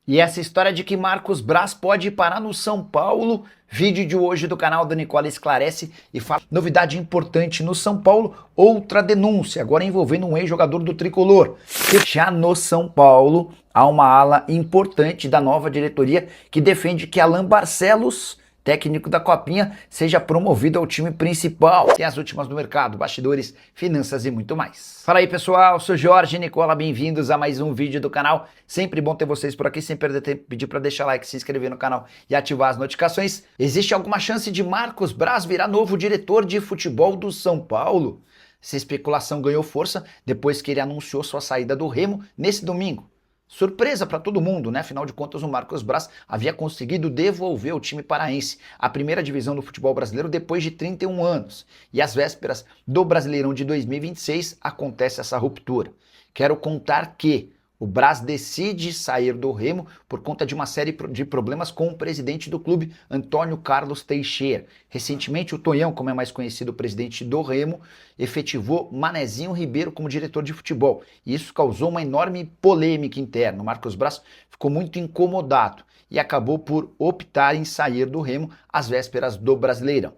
E essa história de que Marcos Braz pode parar no São Paulo, vídeo de hoje do canal da Nicola esclarece e fala novidade importante no São Paulo, outra denúncia, agora envolvendo um ex-jogador do Tricolor. Já no São Paulo, há uma ala importante da nova diretoria que defende que Alan Barcelos, técnico da Copinha, seja promovido ao time principal. Tem as últimas do mercado, bastidores, finanças e muito mais. Fala aí pessoal, sou Jorge Nicola, bem-vindos a mais um vídeo do canal. Sempre bom ter vocês por aqui, sem perder tempo, pedir para deixar like, se inscrever no canal e ativar as notificações. Existe alguma chance de Marcos Braz virar novo diretor de futebol do São Paulo? Essa especulação ganhou força depois que ele anunciou sua saída do Remo nesse domingo. Surpresa para todo mundo, né? Afinal de contas, o Marcos Braz havia conseguido devolver o time paraense à primeira divisão do futebol brasileiro depois de 31 anos. E às vésperas do Brasileirão de 2026 acontece essa ruptura. Quero contar que o Braz decide sair do Remo por conta de uma série de problemas com o presidente do clube, Antônio Carlos Teixeira. Recentemente, o Tonhão, como é mais conhecido, o presidente do Remo, efetivou Manezinho Ribeiro como diretor de futebol. E isso causou uma enorme polêmica interna. O Marcos Braz ficou muito incomodado e acabou por optar em sair do Remo às vésperas do Brasileirão.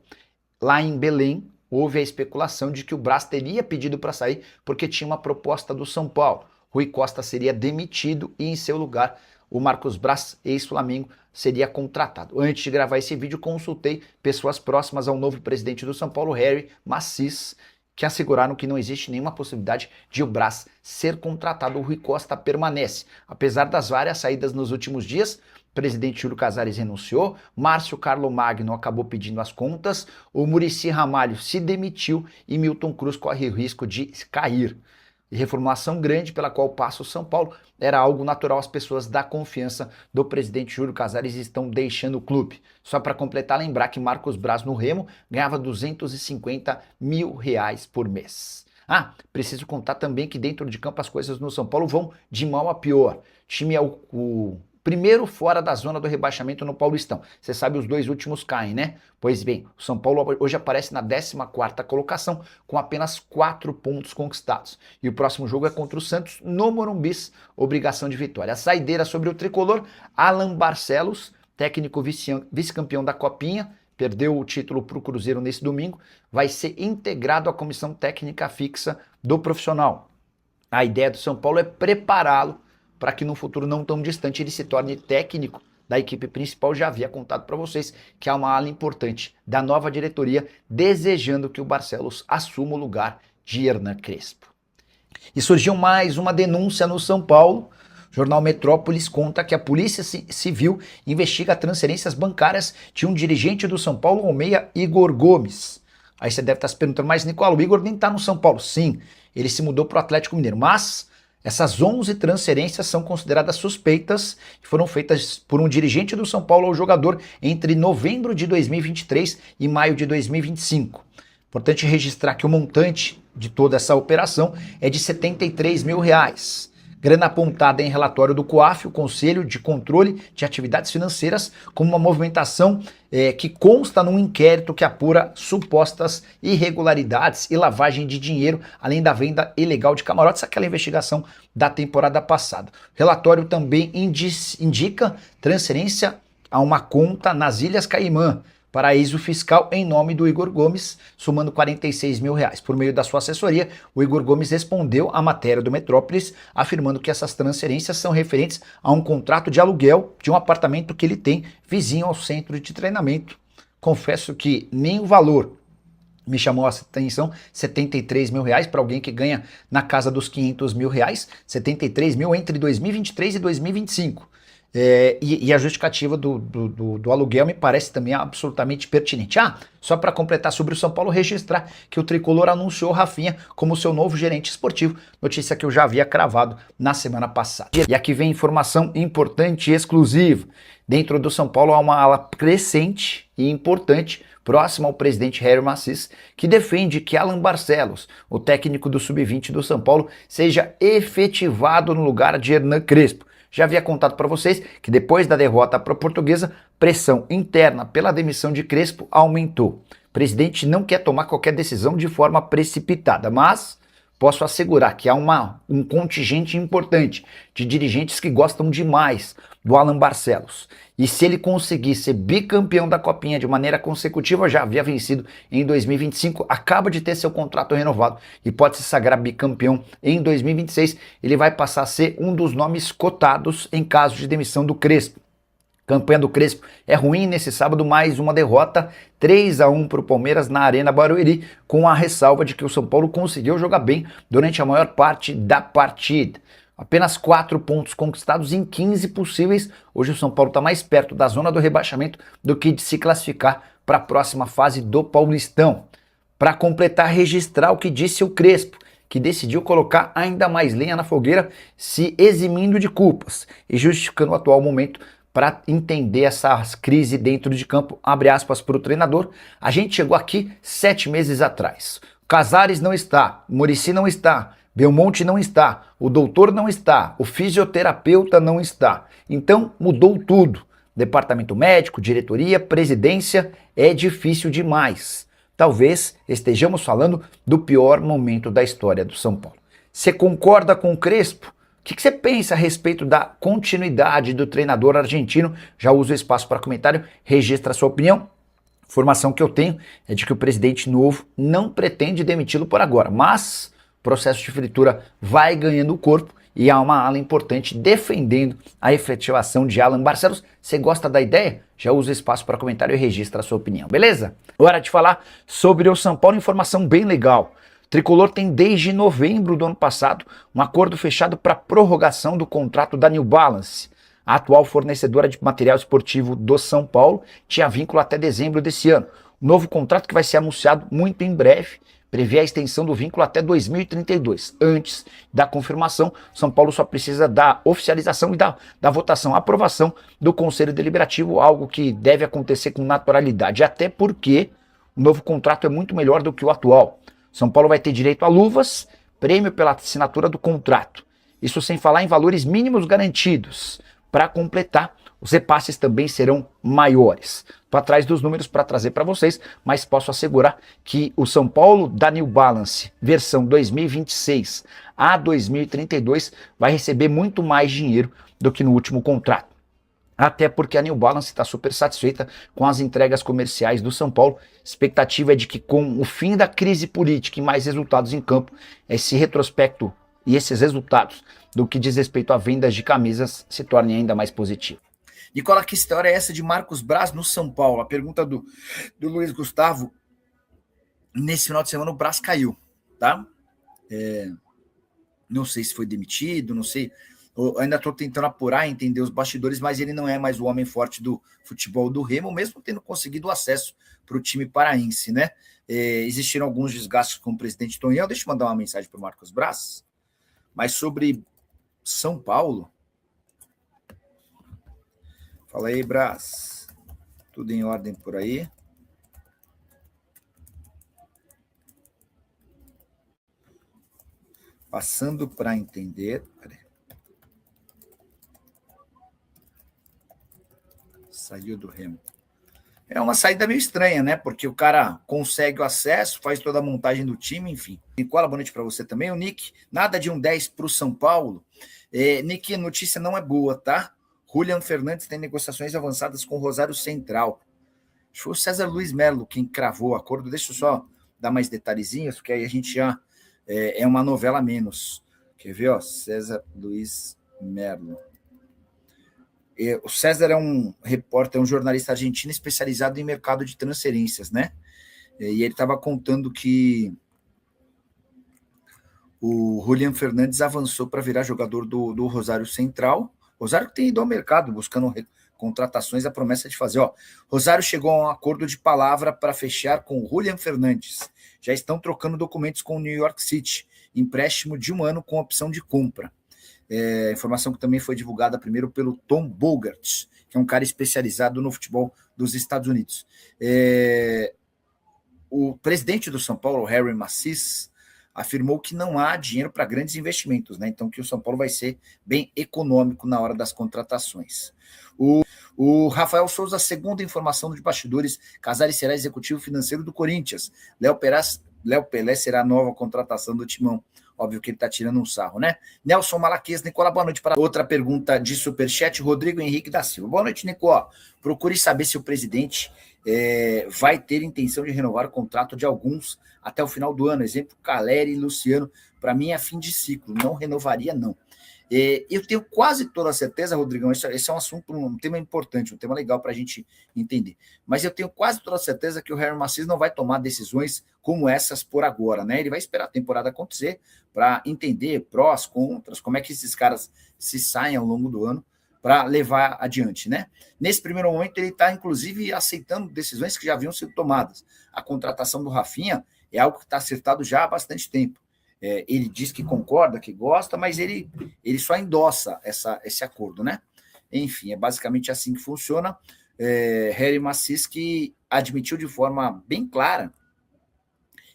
Lá em Belém, houve a especulação de que o Braz teria pedido para sair porque tinha uma proposta do São Paulo. Rui Costa seria demitido e em seu lugar o Marcos Braz, ex-Flamengo, seria contratado. Antes de gravar esse vídeo, consultei pessoas próximas ao novo presidente do São Paulo, Harry Macis, que asseguraram que não existe nenhuma possibilidade de o Braz ser contratado. O Rui Costa permanece. Apesar das várias saídas nos últimos dias, o presidente Júlio Casares renunciou, Márcio Carlo Magno acabou pedindo as contas, o Muricy Ramalho se demitiu e Milton Cruz corre o risco de cair. E reformulação grande pela qual passa o São Paulo era algo natural, as pessoas da confiança do presidente Júlio Casares estão deixando o clube. Só para completar, lembrar que Marcos Braz no Remo ganhava R$250 mil por mês. Preciso contar também que dentro de campo as coisas no São Paulo vão de mal a pior. O time é o primeiro fora da zona do rebaixamento no Paulistão. Você sabe, os dois últimos caem, né? Pois bem, o São Paulo hoje aparece na 14ª colocação com apenas 4 pontos conquistados. E o próximo jogo é contra o Santos no Morumbi, obrigação de vitória. A saideira sobre o tricolor, Alan Barcelos, técnico vice-campeão da Copinha, perdeu o título para o Cruzeiro nesse domingo, vai ser integrado à comissão técnica fixa do profissional. A ideia do São Paulo é prepará-lo para que no futuro não tão distante ele se torne técnico da equipe principal. Já havia contado para vocês que há uma ala importante da nova diretoria desejando que o Barcelos assuma o lugar de Hernan Crespo. E surgiu mais uma denúncia no São Paulo. O jornal Metrópolis conta que a Polícia Civil investiga transferências bancárias de um dirigente do São Paulo, o meia Igor Gomes. Aí você deve estar se perguntando, mas Nicola, o Igor nem está no São Paulo. Sim, ele se mudou para o Atlético Mineiro, mas essas 11 transferências são consideradas suspeitas e foram feitas por um dirigente do São Paulo ao jogador entre novembro de 2023 e maio de 2025. Importante registrar que o montante de toda essa operação é de R$73 mil. Grana apontada em relatório do COAF, o Conselho de Controle de Atividades Financeiras, como uma movimentação que consta num inquérito que apura supostas irregularidades e lavagem de dinheiro, além da venda ilegal de camarotes, aquela investigação da temporada passada. O relatório também indica transferência a uma conta nas Ilhas Caimã, paraíso fiscal em nome do Igor Gomes, somando R$46 mil. Por meio da sua assessoria, o Igor Gomes respondeu à matéria do Metrópolis, afirmando que essas transferências são referentes a um contrato de aluguel de um apartamento que ele tem vizinho ao centro de treinamento. Confesso que nem o valor me chamou a atenção, R$73 mil para alguém que ganha na casa dos R$500 mil, 73 mil entre 2023 e 2025. E a justificativa do aluguel me parece também absolutamente pertinente. Só para completar sobre o São Paulo, registrar que o Tricolor anunciou Rafinha como seu novo gerente esportivo, notícia que eu já havia cravado na semana passada. E aqui vem informação importante e exclusiva. Dentro do São Paulo há uma ala crescente e importante, próxima ao presidente Harry Macis, que defende que Alan Barcelos, o técnico do Sub-20 do São Paulo, seja efetivado no lugar de Hernan Crespo. Já havia contado para vocês que depois da derrota para a Portuguesa, pressão interna pela demissão de Crespo aumentou. O presidente não quer tomar qualquer decisão de forma precipitada, mas posso assegurar que há um contingente importante de dirigentes que gostam demais do Alan Barcelos. E se ele conseguir ser bicampeão da Copinha de maneira consecutiva, já havia vencido em 2025, acaba de ter seu contrato renovado e pode se sagrar bicampeão em 2026, ele vai passar a ser um dos nomes cotados em caso de demissão do Crespo. Campanha do Crespo é ruim nesse sábado, mais uma derrota, 3-1 para o Palmeiras na Arena Barueri, com a ressalva de que o São Paulo conseguiu jogar bem durante a maior parte da partida. Apenas 4 pontos conquistados em 15 possíveis. Hoje o São Paulo está mais perto da zona do rebaixamento do que de se classificar para a próxima fase do Paulistão. Para completar, registrar o que disse o Crespo, que decidiu colocar ainda mais lenha na fogueira, se eximindo de culpas e justificando o atual momento para entender essa crise dentro de campo, abre aspas para o treinador. A gente chegou aqui 7 meses atrás. Casares não está, Muricy não está, Belmonte não está, o doutor não está, o fisioterapeuta não está. Então mudou tudo. Departamento médico, diretoria, presidência, é difícil demais. Talvez estejamos falando do pior momento da história do São Paulo. Você concorda com o Crespo? O que você pensa a respeito da continuidade do treinador argentino? Já uso o espaço para comentário, registra a sua opinião. A informação que eu tenho é de que o presidente novo não pretende demiti-lo por agora, mas o processo de fritura vai ganhando corpo e há uma ala importante defendendo a efetivação de Alan Barcelos. Você gosta da ideia? Já usa o espaço para comentário e registra a sua opinião, beleza? Hora de falar sobre o São Paulo, informação bem legal. O Tricolor tem desde novembro do ano passado um acordo fechado para prorrogação do contrato da New Balance. A atual fornecedora de material esportivo do São Paulo tinha vínculo até dezembro desse ano. O novo contrato, que vai ser anunciado muito em breve, prevê a extensão do vínculo até 2032. Antes da confirmação, São Paulo só precisa da oficialização e da votação, aprovação do Conselho Deliberativo, algo que deve acontecer com naturalidade, até porque o novo contrato é muito melhor do que o atual. São Paulo vai ter direito a luvas, prêmio pela assinatura do contrato. Isso sem falar em valores mínimos garantidos. Para completar, os repasses também serão maiores. Estou atrás dos números para trazer para vocês, mas posso assegurar que o São Paulo da New Balance, versão 2026 a 2032, vai receber muito mais dinheiro do que no último contrato. Até porque a New Balance está super satisfeita com as entregas comerciais do São Paulo. Expectativa é de que, com o fim da crise política e mais resultados em campo, esse retrospecto e esses resultados do que diz respeito a vendas de camisas se tornem ainda mais positivos. Nicola, que história é essa de Marcos Braz no São Paulo? A pergunta do Luiz Gustavo. Nesse final de semana o Braz caiu, tá? Não sei se foi demitido, não sei... Eu ainda estou tentando apurar, entender os bastidores, mas ele não é mais o homem forte do futebol do Remo, mesmo tendo conseguido acesso para o time paraense, né? Existiram alguns desgastes com o presidente Tonhão. Deixa eu mandar uma mensagem para o Marcos Braz. Mas sobre São Paulo... Fala aí, Braz. Tudo em ordem por aí? Passando para entender... Peraí. Saiu do Remo. É uma saída meio estranha, né? Porque o cara consegue o acesso, faz toda a montagem do time, enfim. Nicola, boa noite para você também. O Nick, nada de um 10 para o São Paulo. Nick, a notícia não é boa, tá? Julian Fernandes tem negociações avançadas com o Rosário Central. Acho que foi o César Luiz Melo quem cravou o acordo. Deixa eu só dar mais detalhezinhos, porque aí a gente já... é uma novela a menos. Quer ver, ó? César Luiz Melo. O César é um repórter, um jornalista argentino especializado em mercado de transferências, né? E ele estava contando que o Julian Fernandes avançou para virar jogador do Rosário Central. Rosário que tem ido ao mercado buscando contratações, a promessa de fazer. Rosário chegou a um acordo de palavra para fechar com o Julian Fernandes. Já estão trocando documentos com o New York City. Empréstimo de 1 ano com opção de compra. Informação que também foi divulgada primeiro pelo Tom Bogert, que é um cara especializado no futebol dos Estados Unidos. O presidente do São Paulo, Harry Macis, afirmou que não há dinheiro para grandes investimentos, né? Então que o São Paulo vai ser bem econômico na hora das contratações. O Rafael Souza, segundo a informação dos bastidores, Casares será executivo financeiro do Corinthians. Léo Pelé será a nova contratação do Timão. Óbvio que ele está tirando um sarro, né? Nelson Malaquias, Nicola, boa noite. Para outra pergunta de superchat, Rodrigo Henrique da Silva. Boa noite, Nicola. Procure saber se o presidente vai ter intenção de renovar o contrato de alguns até o final do ano. Exemplo, Caleri e Luciano. Para mim é fim de ciclo. Não renovaria, não. Eu tenho quase toda a certeza, Rodrigão, esse é um assunto, um tema importante, um tema legal para a gente entender, mas eu tenho quase toda a certeza que o Harry Macias não vai tomar decisões como essas por agora, né? Ele vai esperar a temporada acontecer para entender prós, contras, como é que esses caras se saem ao longo do ano para levar adiante, né? Nesse primeiro momento ele está, inclusive, aceitando decisões que já haviam sido tomadas. A contratação do Rafinha é algo que está acertado já há bastante tempo. Ele diz que concorda, que gosta, mas ele só endossa esse acordo, né? Enfim, é basicamente assim que funciona. Harry Macias que admitiu de forma bem clara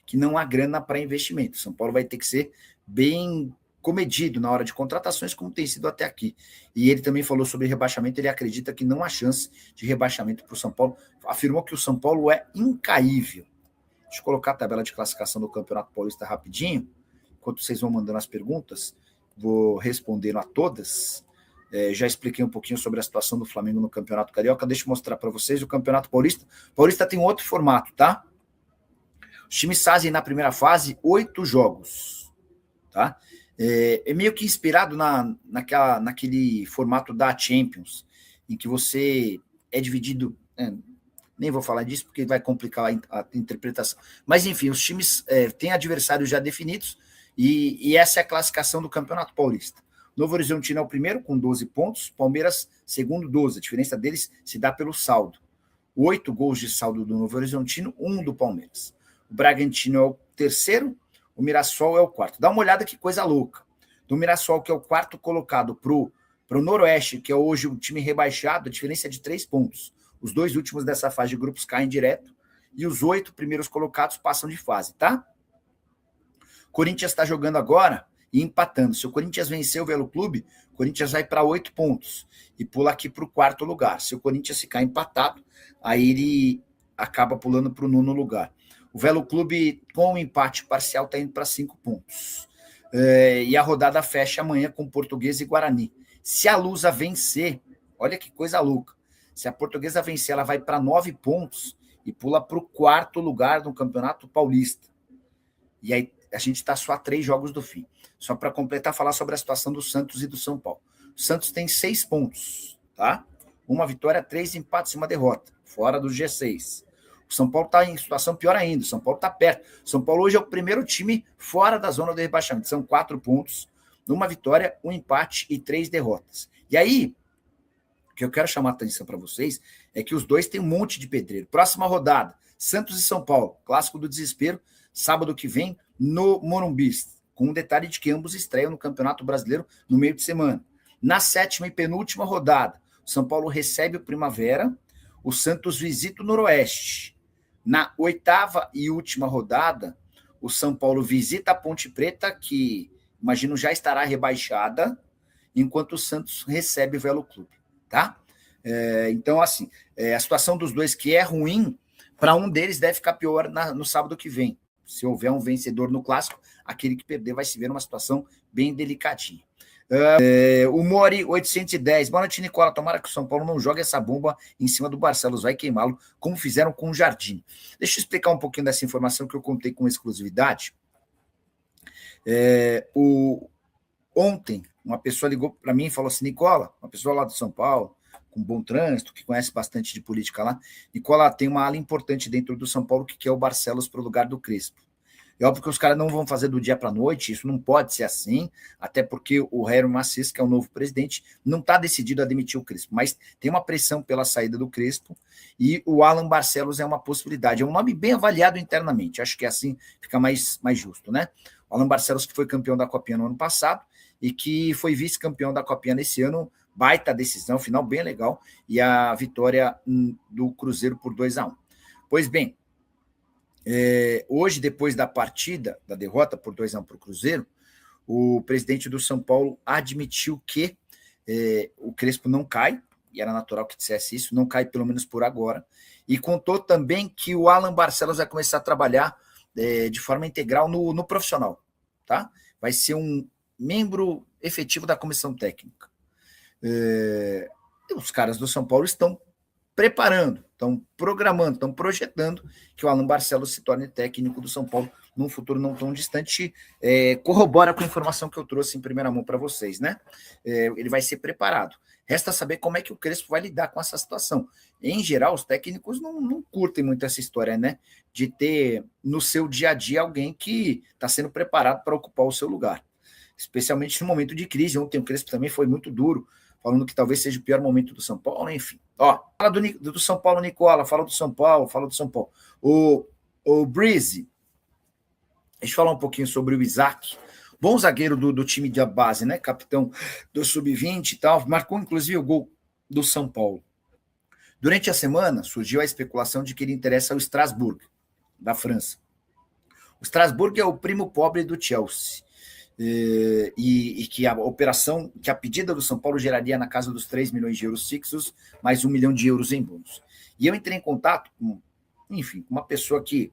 que não há grana para investimento. São Paulo vai ter que ser bem comedido na hora de contratações, como tem sido até aqui. E ele também falou sobre rebaixamento, ele acredita que não há chance de rebaixamento para o São Paulo. Afirmou que o São Paulo é incaível. Deixa eu colocar a tabela de classificação do Campeonato Paulista rapidinho. Enquanto vocês vão mandando as perguntas, vou respondendo a todas. Já expliquei um pouquinho sobre a situação do Flamengo no Campeonato Carioca. Deixa eu mostrar para vocês o Campeonato Paulista. Paulista tem um outro formato, tá? Os times fazem na primeira fase 8 jogos, tá? É meio que inspirado naquele formato da Champions, em que você é dividido... nem vou falar disso porque vai complicar a interpretação. Mas, enfim, os times têm adversários já definidos, e essa é a classificação do Campeonato Paulista. Novo Horizontino é o primeiro, com 12 pontos. Palmeiras, segundo, 12. A diferença deles se dá pelo saldo. 8 gols de saldo do Novo Horizontino, 1 do Palmeiras. O Bragantino é o terceiro, o Mirassol é o quarto. Dá uma olhada que coisa louca. Do Mirassol, que é o quarto colocado, para o Noroeste, que é hoje um time rebaixado, a diferença é de 3 pontos. Os 2 últimos dessa fase de grupos caem direto, e os 8 primeiros colocados passam de fase, tá? Corinthians está jogando agora e empatando. Se o Corinthians vencer o Velo Clube, o Corinthians vai para 8 pontos e pula aqui para o 4º lugar. Se o Corinthians ficar empatado, aí ele acaba pulando para o 9º lugar. O Velo Clube, com o empate parcial, está indo para 5 pontos. E a rodada fecha amanhã com Portuguesa e Guarani. Se a Lusa vencer, olha que coisa louca. Se a Portuguesa vencer, ela vai para 9 pontos e pula para o 4º lugar no Campeonato Paulista. E aí a gente está só a 3 jogos do fim. Só para completar, falar sobre a situação do Santos e do São Paulo. O Santos tem 6 pontos, tá? 1 vitória, 3 empates e 1 derrota, fora do G6. O São Paulo está em situação pior ainda. O São Paulo está perto. O São Paulo hoje é o primeiro time fora da zona do rebaixamento. São 4 pontos, 1 vitória, 1 empate e 3 derrotas. E aí, o que eu quero chamar a atenção para vocês é que os dois têm um monte de pedreiro. Próxima rodada, Santos e São Paulo, clássico do desespero, sábado que vem, no Morumbi, com um detalhe de que ambos estreiam no Campeonato Brasileiro no meio de semana. Na 7ª e penúltima rodada, o São Paulo recebe o Primavera, o Santos visita o Noroeste. Na 8ª e última rodada, o São Paulo visita a Ponte Preta, que, imagino, já estará rebaixada, enquanto o Santos recebe o Velo Clube, tá? Então, assim, a situação dos dois que é ruim, para um deles deve ficar pior no sábado que vem. Se houver um vencedor no clássico, aquele que perder vai se ver numa situação bem delicadinha. O Mori 810. Boa noite, Nicola. Tomara que o São Paulo não jogue essa bomba em cima do Barcelos, vai queimá-lo, como fizeram com o Jardim. Deixa eu explicar um pouquinho dessa informação que eu contei com exclusividade. Ontem, uma pessoa ligou para mim e falou assim: Nicola, uma pessoa lá do São Paulo, com bom trânsito, que conhece bastante de política lá, Nicola, tem uma ala importante dentro do São Paulo que quer o Barcelos para o lugar do Crespo. É óbvio que os caras não vão fazer do dia para a noite, isso não pode ser assim, até porque o Harry Macias, que é o novo presidente, não está decidido a demitir o Crespo, mas tem uma pressão pela saída do Crespo e o Alan Barcelos é uma possibilidade. É um nome bem avaliado internamente, acho que assim fica mais justo, né? O Alan Barcelos, que foi campeão da Copinha no ano passado e que foi vice-campeão da Copinha nesse ano, baita decisão, final bem legal, e a vitória do Cruzeiro por 2-1. Pois bem, hoje, depois da partida, da derrota por 2-1 para o Cruzeiro, o presidente do São Paulo admitiu que o Crespo não cai, e era natural que dissesse isso, não cai pelo menos por agora, e contou também que o Alan Barcelos vai começar a trabalhar de forma integral no profissional, tá? vai ser um membro efetivo da comissão técnica. Os caras do São Paulo estão preparando, estão programando, estão projetando que o Alan Barcelos se torne técnico do São Paulo num futuro não tão distante. Corrobora com a informação que eu trouxe em primeira mão para vocês, né? Ele vai ser preparado. Resta saber como é que o Crespo vai lidar com essa situação. Em geral, os técnicos não curtem muito essa história, né? De ter no seu dia a dia alguém que está sendo preparado para ocupar o seu lugar. Especialmente no momento de crise. Ontem o Crespo também foi muito duro, falando que talvez seja o pior momento do São Paulo, enfim. Fala do São Paulo, Nicola, fala do São Paulo. O Breeze, deixa eu falar um pouquinho sobre o Isaac. Bom zagueiro do time de base, né? Capitão do Sub-20 e tal. Marcou, inclusive, o gol do São Paulo. Durante a semana, surgiu a especulação de que ele interessa ao Strasbourg, da França. O Strasbourg é o primo pobre do Chelsea. E que a operação, que a pedida do São Paulo geraria na casa dos 3 milhões de euros fixos, mais 1 milhão de euros em bônus. E eu entrei em contato com uma pessoa que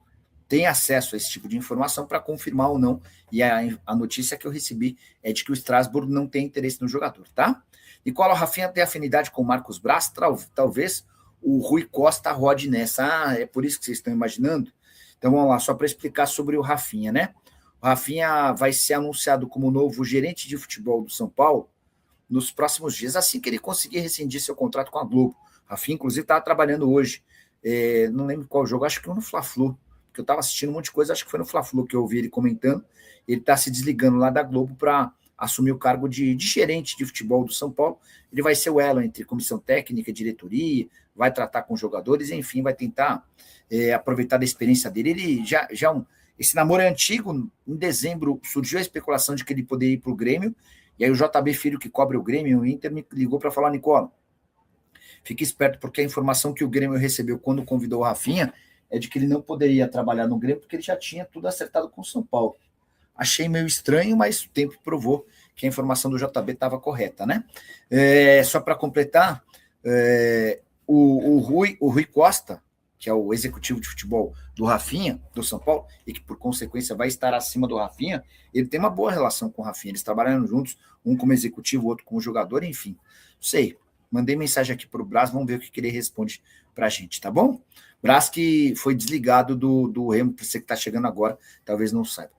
tem acesso a esse tipo de informação para confirmar ou não, e a notícia que eu recebi é de que o Strasbourg não tem interesse no jogador, tá? Nicola, o Rafinha tem afinidade com o Marcos Braz, talvez o Rui Costa rode nessa. É por isso que vocês estão imaginando? Então vamos lá, só para explicar sobre o Rafinha, né? O Rafinha vai ser anunciado como novo gerente de futebol do São Paulo nos próximos dias, assim que ele conseguir rescindir seu contrato com a Globo. O Rafinha, inclusive, estava trabalhando hoje, não lembro qual jogo, acho que foi no Fla-Flu, porque eu estava assistindo um monte de coisa, acho que foi no Fla-Flu que eu ouvi ele comentando. Ele está se desligando lá da Globo para assumir o cargo de gerente de futebol do São Paulo. Ele vai ser o elo entre comissão técnica e diretoria, vai tratar com jogadores, enfim, vai tentar aproveitar da experiência dele. Ele esse namoro é antigo. Em dezembro surgiu a especulação de que ele poderia ir para o Grêmio, e aí o JB Filho, que cobre o Grêmio, o Inter, me ligou para falar: Nicola, fique esperto, porque a informação que o Grêmio recebeu quando convidou o Rafinha é de que ele não poderia trabalhar no Grêmio, porque ele já tinha tudo acertado com o São Paulo. Achei meio estranho, mas o tempo provou que a informação do JB estava correta, né? Só para completar, o Rui Costa, que é o executivo de futebol do Rafinha, do São Paulo, e que, por consequência, vai estar acima do Rafinha, ele tem uma boa relação com o Rafinha. Eles trabalham juntos, um como executivo, o outro como jogador, enfim. Não sei. Mandei mensagem aqui para o Braz, vamos ver o que ele responde para a gente, tá bom? Braz que foi desligado do Remo, para você que está chegando agora, talvez não saiba.